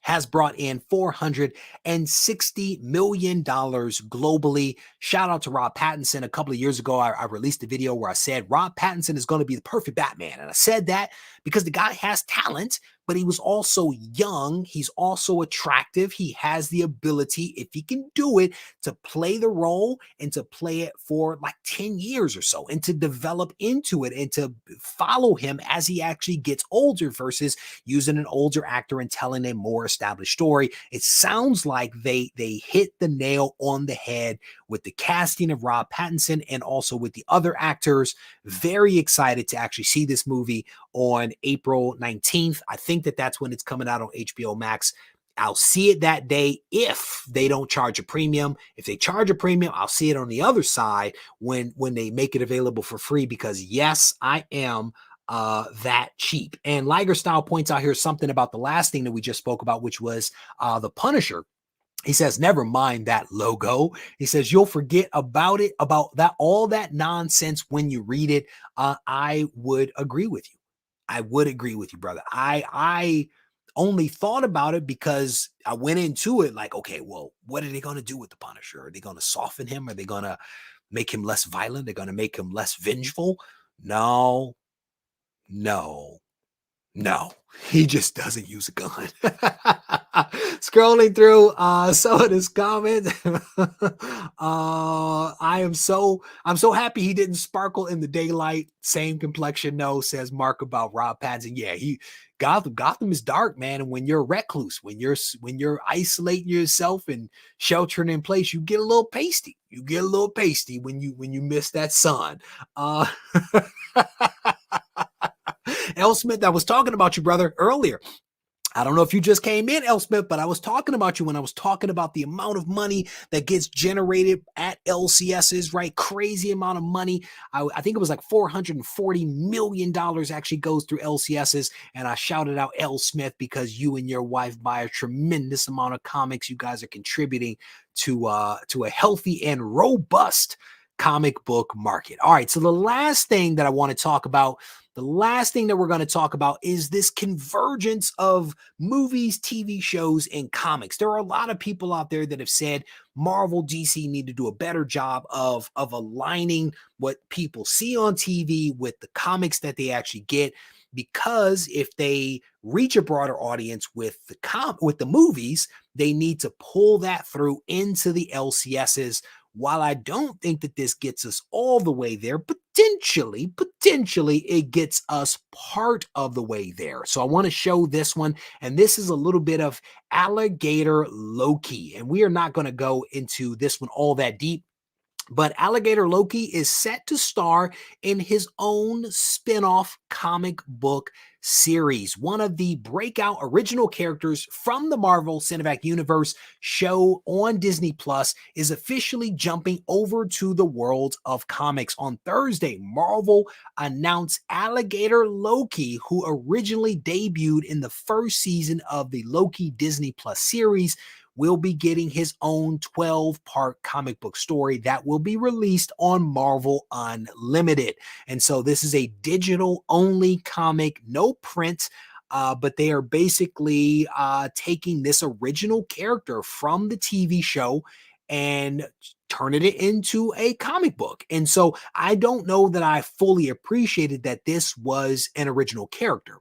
has brought in $460 million globally. Shout out to Rob Pattinson. A couple of years ago, I released a video where I said Rob Pattinson is going to be the perfect Batman. And I said that because the guy has talent, but he was also young. He's also attractive. He has the ability, if he can do it, to play the role and to play it for like 10 years or so and to develop into it and to follow him as he actually gets older versus using an older actor and telling a more established story. It sounds like they hit the nail on the head with the casting of Rob Pattinson and also with the other actors. Very excited to actually see this movie on April 19th. I think that's when it's coming out on HBO Max. I'll see it that day if they don't charge a premium. If they charge a premium, I'll see it on the other side when they make it available for free, because yes, I am that cheap. And Liger Style points out here something about the last thing that we just spoke about, which was the Punisher. He says, never mind that logo. He says, you'll forget about it, about that, all that nonsense when you read it. I would agree with you. I would agree with you, brother. I only thought about it because I went into it like, okay, well, what are they going to do with the Punisher? Are they going to soften him? Are they going to make him less violent? They're going to make him less vengeful? No, no. No, he just doesn't use a gun. Scrolling through some of his comments. I'm so happy he didn't sparkle in the daylight. Same complexion, no, says Mark about Rob Pattinson. Yeah, Gotham is dark, man. And when you're a recluse, when you're isolating yourself and sheltering in place, you get a little pasty. You get a little pasty when you miss that sun. L. Smith, I was talking about you, brother, earlier. I don't know if you just came in, L. Smith, but I was talking about you when I was talking about the amount of money that gets generated at LCSs, right? Crazy amount of money. I think it was like $440 million actually goes through LCSs. And I shouted out L. Smith because you and your wife buy a tremendous amount of comics. You guys are contributing to a healthy and robust comic book market. All right, so the last thing that I want to talk about, the last thing that we're going to talk about is this convergence of movies, TV shows, and comics. There are a lot of people out there that have said Marvel, DC need to do a better job of aligning what people see on TV with the comics that they actually get, because if they reach a broader audience with the movies, they need to pull that through into the LCSs. While I don't think that this gets us all the way there, potentially it gets us part of the way there. So I want to show this one, and this is a little bit of Alligator Loki, and we are not going to go into this one all that deep. But Alligator Loki is set to star in his own spin-off comic book series. One of the breakout original characters from the Marvel Cinematic Universe show on Disney Plus is officially jumping over to the world of comics. On Thursday, Marvel announced Alligator Loki, who originally debuted in the first season of the Loki Disney Plus series, will be getting his own 12-part comic book story that will be released on Marvel Unlimited. And so this is a digital-only comic, no print, but they are basically taking this original character from the TV show and turning it into a comic book. And so I don't know that I fully appreciated that this was an original character.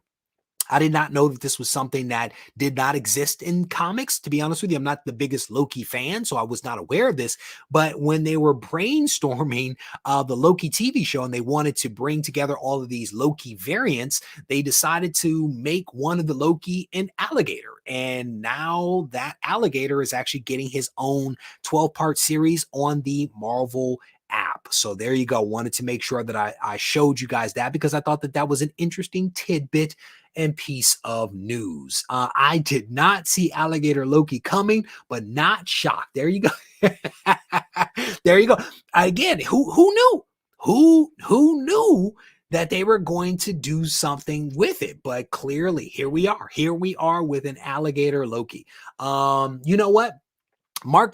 I did not know that this was something that did not exist in comics. To be honest with you, I'm not the biggest Loki fan, so I was not aware of this. But when they were brainstorming the Loki TV show and they wanted to bring together all of these Loki variants, they decided to make one of the Loki an alligator. And now that alligator is actually getting his own 12-part series on the Marvel app. So there you go. Wanted to make sure that I showed you guys that because I thought that that was an interesting tidbit and piece of news. I did not see Alligator Loki coming, but not shocked. There you go. There you go. Again, who knew? Who knew that they were going to do something with it? But clearly, here we are. Here we are with an Alligator Loki. You know what? Mark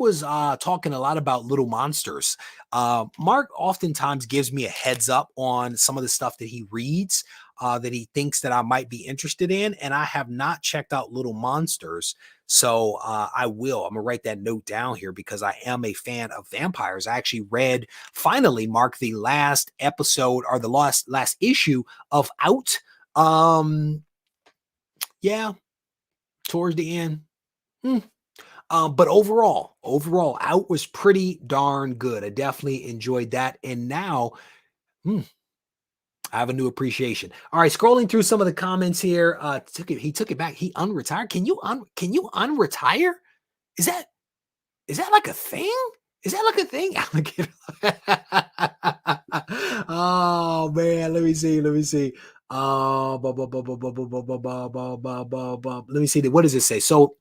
was talking a lot about Little Monsters. Mark oftentimes gives me a heads up on some of the stuff that he reads that he thinks that I might be interested in, and I have not checked out Little Monsters. So I will. I'm gonna write that note down here because I am a fan of vampires. I actually read finally, Mark, the last episode or the last issue of Out. Yeah, towards the end. But overall, Out was pretty darn good. I definitely enjoyed that. And now, I have a new appreciation. All right, scrolling through some of the comments here. He took it back. He unretired. Can you unretire? Is that like a thing? Is that like a thing? Oh man, let me see. Let me see. Let me see. What does it say? So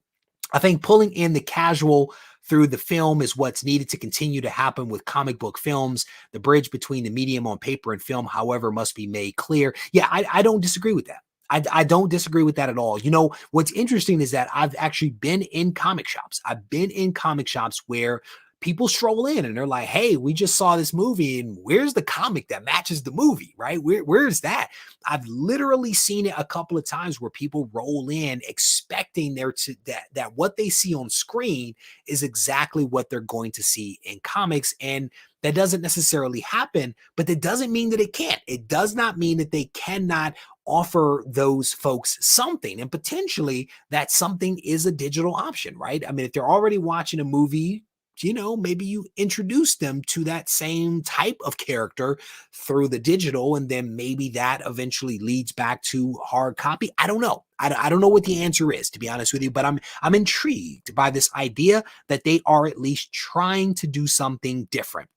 I think pulling in the casual through the film is what's needed to continue to happen with comic book films. The bridge between the medium on paper and film, however, must be made clear. Yeah, I don't disagree with that. I don't disagree with that at all. You know, what's interesting is that I've actually been in comic shops. I've been in comic shops where people stroll in and they're like, hey, we just saw this movie and where's the comic that matches the movie, right? Where is that? I've literally seen it a couple of times where people roll in expecting that what they see on screen is exactly what they're going to see in comics. And that doesn't necessarily happen, but that doesn't mean that it can't. It does not mean that they cannot offer those folks something. And potentially that something is a digital option, right? I mean, if they're already watching a movie, you know, maybe you introduce them to that same type of character through the digital, and then maybe that eventually leads back to hard copy. I don't know. I don't know what the answer is, to be honest with you, but I'm intrigued by this idea that they are at least trying to do something different.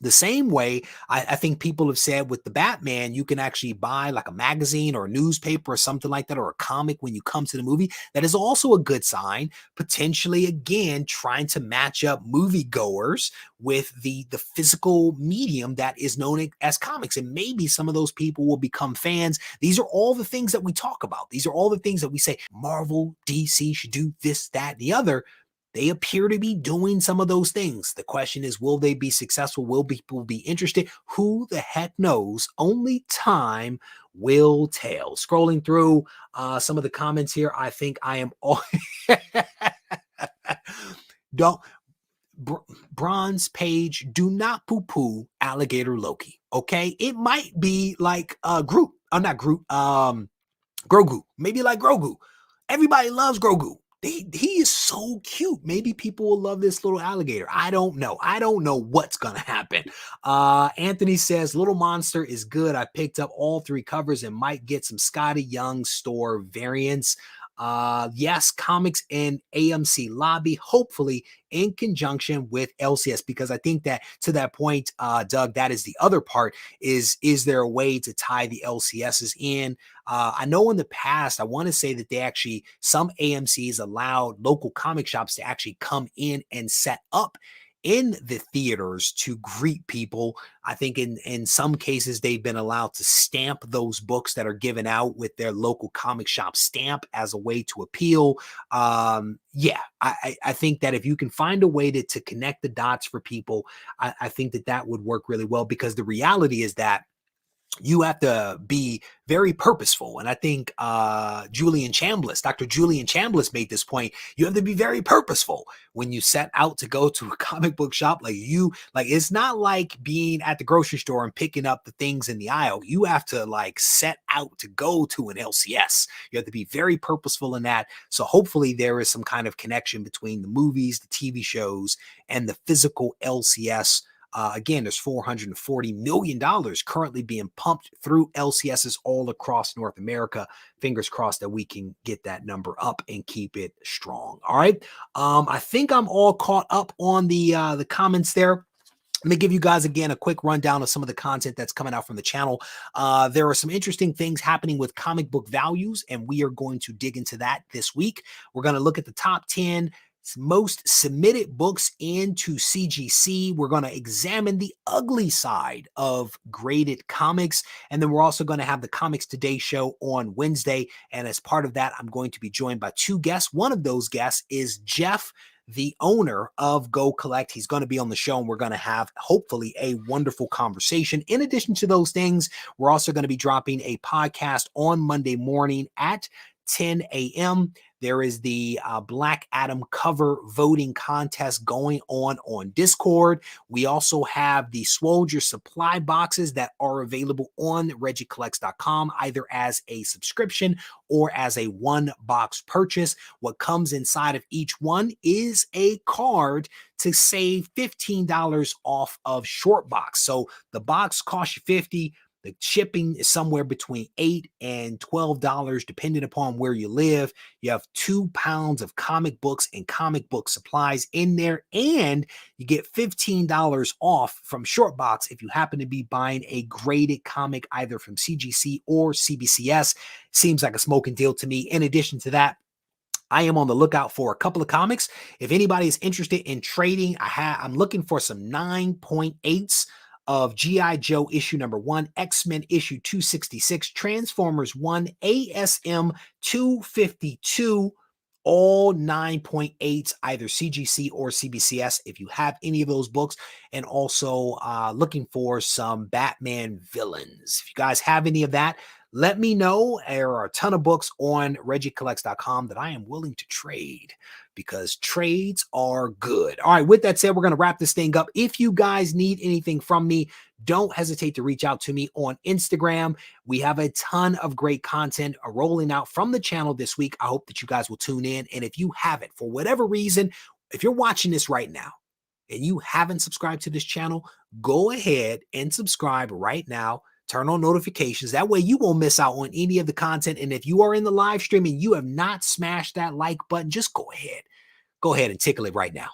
The same way I think people have said with the Batman, you can actually buy like a magazine or a newspaper or something like that, or a comic when you come to the movie. That is also a good sign, potentially, again, trying to match up moviegoers with the physical medium that is known as comics. And maybe some of those people will become fans. These are all the things that we talk about. These are all the things that we say Marvel, DC should do this, that, and the other. They appear to be doing some of those things. The question is, will they be successful? Will people be interested? Who the heck knows? Only time will tell. Scrolling through some of the comments here, I think I am all don't bronze page, do not poo-poo Alligator Loki. Okay, it might be like Groot. Not Groot. Grogu. Maybe like Grogu. Everybody loves Grogu. He is so cute. Maybe people will love this little alligator. I don't know. I don't know what's going to happen. Anthony says, Little Monster is good. I picked up all 3 covers and might get some Scotty Young store variants. Yes, comics in AMC lobby, hopefully in conjunction with LCS, because I think that to that point, Doug, that is the other part is there a way to tie the LCSs in? I know in the past, I want to say that they actually, some AMCs allowed local comic shops to actually come in and set up in the theaters to greet people. I think in some cases they've been allowed to stamp those books that are given out with their local comic shop stamp as a way to appeal. Yeah, I think that if you can find a way to connect the dots for people, I think that that would work really well, because the reality is that you have to be very purposeful. And I think Dr. Julian Chambliss made this point. You have to be very purposeful when you set out to go to a comic book shop. Like it's not like being at the grocery store and picking up the things in the aisle. You have to like set out to go to an LCS. You have to be very purposeful in that. So hopefully there is some kind of connection between the movies, the TV shows, and the physical LCS. Again, there's $440 million currently being pumped through LCSs all across North America. Fingers crossed that we can get that number up and keep it strong. All right. I think I'm all caught up on the comments there. Let me give you guys again a quick rundown of some of the content that's coming out from the channel. There are some interesting things happening with comic book values, and we are going to dig into that this week. We're going to look at the top 10 most submitted books into CGC. We're going to examine the ugly side of graded comics. And then we're also going to have the Comics Today show on Wednesday. And as part of that, I'm going to be joined by two guests. One of those guests is Jeff, the owner of Go Collect. He's going to be on the show, and we're going to have hopefully a wonderful conversation. In addition to those things, we're also going to be dropping a podcast on Monday morning at 10 a.m. There is the Black Adam cover voting contest going on Discord. We also have the Swoldier supply boxes that are available on regiecollects.com, either as a subscription or as a one-box purchase. What comes inside of each one is a card to save $15 off of short box. So the box costs you $50. The shipping is somewhere between $8 and $12, depending upon where you live. You have 2 pounds of comic books and comic book supplies in there, and you get $15 off from Shortbox if you happen to be buying a graded comic either from CGC or CBCS. Seems like a smoking deal to me. In addition to that, I am on the lookout for a couple of comics. If anybody is interested in trading, I'm looking for some 9.8s of G.I. Joe issue number 1, X-Men issue 266, Transformers 1, ASM 252, all 9.8s, either CGC or CBCS, if you have any of those books, and also looking for some Batman villains. If you guys have any of that, let me know. There are a ton of books on regiecollects.com that I am willing to trade, because trades are good. All right, with that said, we're going to wrap this thing up. If you guys need anything from me, don't hesitate to reach out to me on Instagram. We have a ton of great content rolling out from the channel this week. I hope that you guys will tune in. And if you haven't, for whatever reason, if you're watching this right now and you haven't subscribed to this channel, go ahead and subscribe right now. Turn on notifications. That way you won't miss out on any of the content. And if you are in the live stream and you have not smashed that like button, just go ahead and tickle it right now.